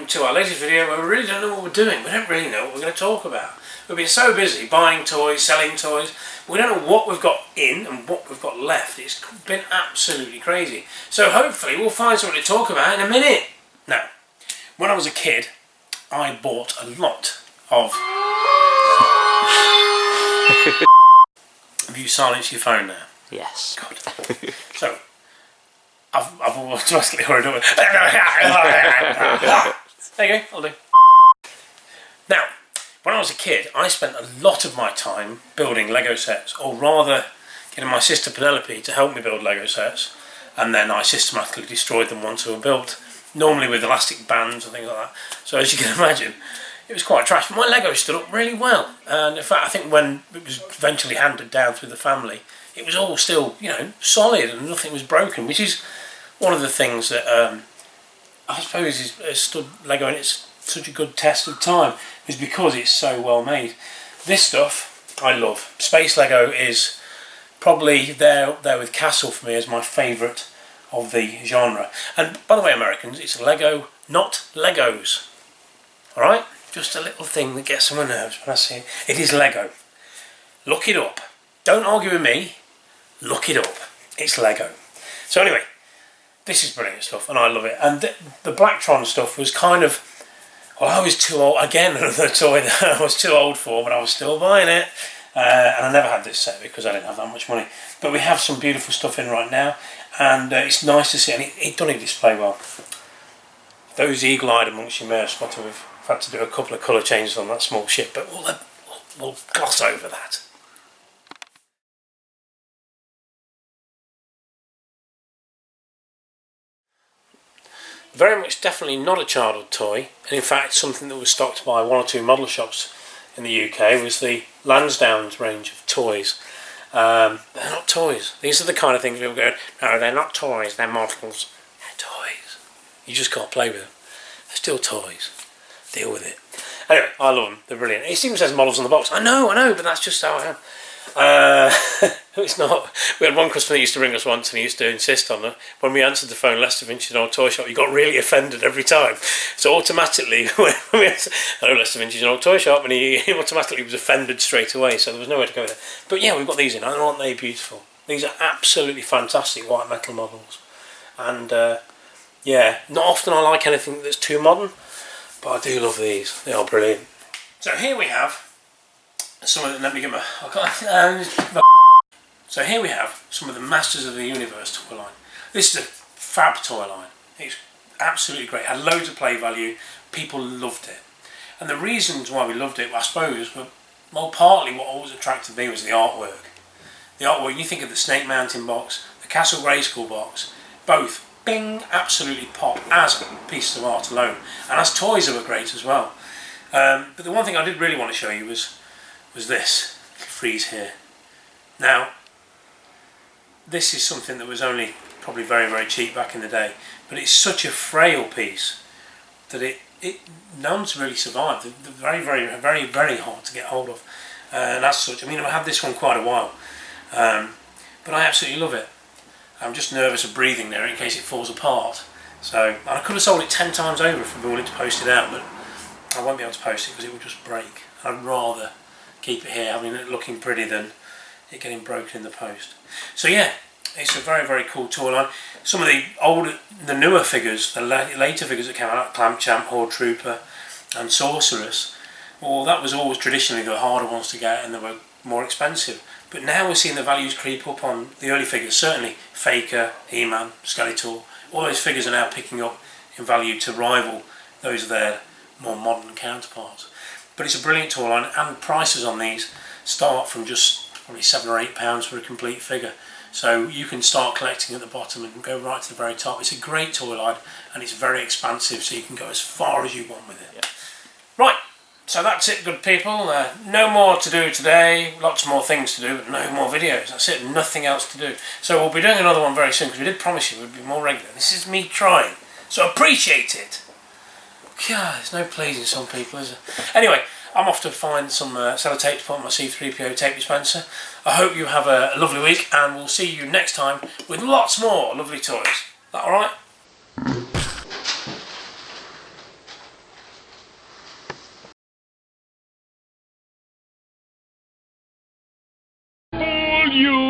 to our latest video where we really don't know what we're doing. We don't really know what we're going to talk about. We've been so busy buying toys, selling toys, we don't know what we've got in and what we've got left. It's been absolutely crazy. So hopefully we'll find something to talk about in a minute. Now, when I was a kid, I bought a lot of... Have you silenced your phone now? Yes. Good. So, I've automatically hurried up. There you go, I'll do. Now, when I was a kid, I spent a lot of my time building Lego sets, or rather getting my sister Penelope to help me build Lego sets, and then I systematically destroyed them once they were built, normally with elastic bands and things like that. So as you can imagine, it was quite trash, but my Lego stood up really well. And in fact, I think when it was eventually handed down through the family, it was all still, you know, solid and nothing was broken, which is one of the things that I suppose has stood Lego in its such a good test of time, is because it's so well made. This stuff I love. Space Lego is probably there with Castle for me as my favourite of the genre. And by the way, Americans, it's Lego, not Legos. Alright? Just a little thing that gets on my nerves when I see it. It is Lego. Look it up. Don't argue with me. Look it up. It's Lego. So anyway, this is brilliant stuff and I love it. And the Blacktron stuff was kind of... Well, I was too old. Again, another toy that I was too old for, but I was still buying it. And I never had this set because I didn't have that much money. But we have some beautiful stuff in right now. And it's nice to see. And it doesn't display well. Those eagle-eyed amongst you may have spotted we've had to do a couple of colour changes on that small ship. But we'll gloss over that. Very much definitely not a childhood toy, and in fact something that was stocked by one or two model shops in the UK was the Lansdowne range of toys. They're not toys. These are the kind of things people go, no, they're not toys, they're models. They're toys. You just can't play with them. They're still toys. Deal with it. Anyway, I love them. They're brilliant. It even says models on the box. I know, but that's just how I am. It's not. We had one customer that used to ring us once and he used to insist on it. When we answered the phone, Leicester Vintage and Old Toyshop, he got really offended every time. So automatically, when we answered, hello Leicester Vintage and Old Toyshop, and he automatically was offended straight away, so there was nowhere to go there. But yeah, we've got these in, and aren't they beautiful? These are absolutely fantastic white metal models. And yeah, not often I like anything that's too modern, but I do love these. They are brilliant. So here we have some of the, let me get my, so here we have some of the Masters of the Universe toy line. This is a fab toy line. It's absolutely great. Had loads of play value. People loved it. And the reasons why we loved it, I suppose, were, well, partly what always attracted me was the artwork. The artwork, you think of the Snake Mountain box, the Castle Grayskull box, both, bing, absolutely pop as pieces of art alone. And as toys they were great as well. But the one thing I did really want to show you was this frieze here. Now, this is something that was only probably very, very cheap back in the day, but it's such a frail piece that none's really survived. They're very, very, very, very hard to get hold of. And as such, I mean, I've had this one quite a while, but I absolutely love it. I'm just nervous of breathing there in case it falls apart. So, and I could have sold it 10 times over if I'd been willing to post it out, but I won't be able to post it because it would just break. I'd rather keep it here, having it looking pretty, than it getting broken in the post. So yeah, it's a very, very cool toy line. Some of the newer figures, the later figures that came out, Clamp Champ, Horde Trooper and Sorceress, well, that was always traditionally the harder ones to get and they were more expensive. But now we're seeing the values creep up on the early figures. Certainly Faker, He-Man, Skeletor, all those figures are now picking up in value to rival those of their more modern counterparts. But it's a brilliant toy line, and prices on these start from just probably £7 or £8 for a complete figure. So you can start collecting at the bottom and go right to the very top. It's a great toy line and it's very expansive, so you can go as far as you want with it. Yeah. Right, so that's it, good people. No more to do today, lots more things to do, but no more videos. That's it, nothing else to do. So we'll be doing another one very soon, because we did promise you we'd be more regular. This is me trying, so appreciate it. God, there's no pleasing some people, is there? Anyway, I'm off to find some sellotape to put on my C3PO tape dispenser. I hope you have a lovely week, and we'll see you next time with lots more lovely toys. Is that alright? you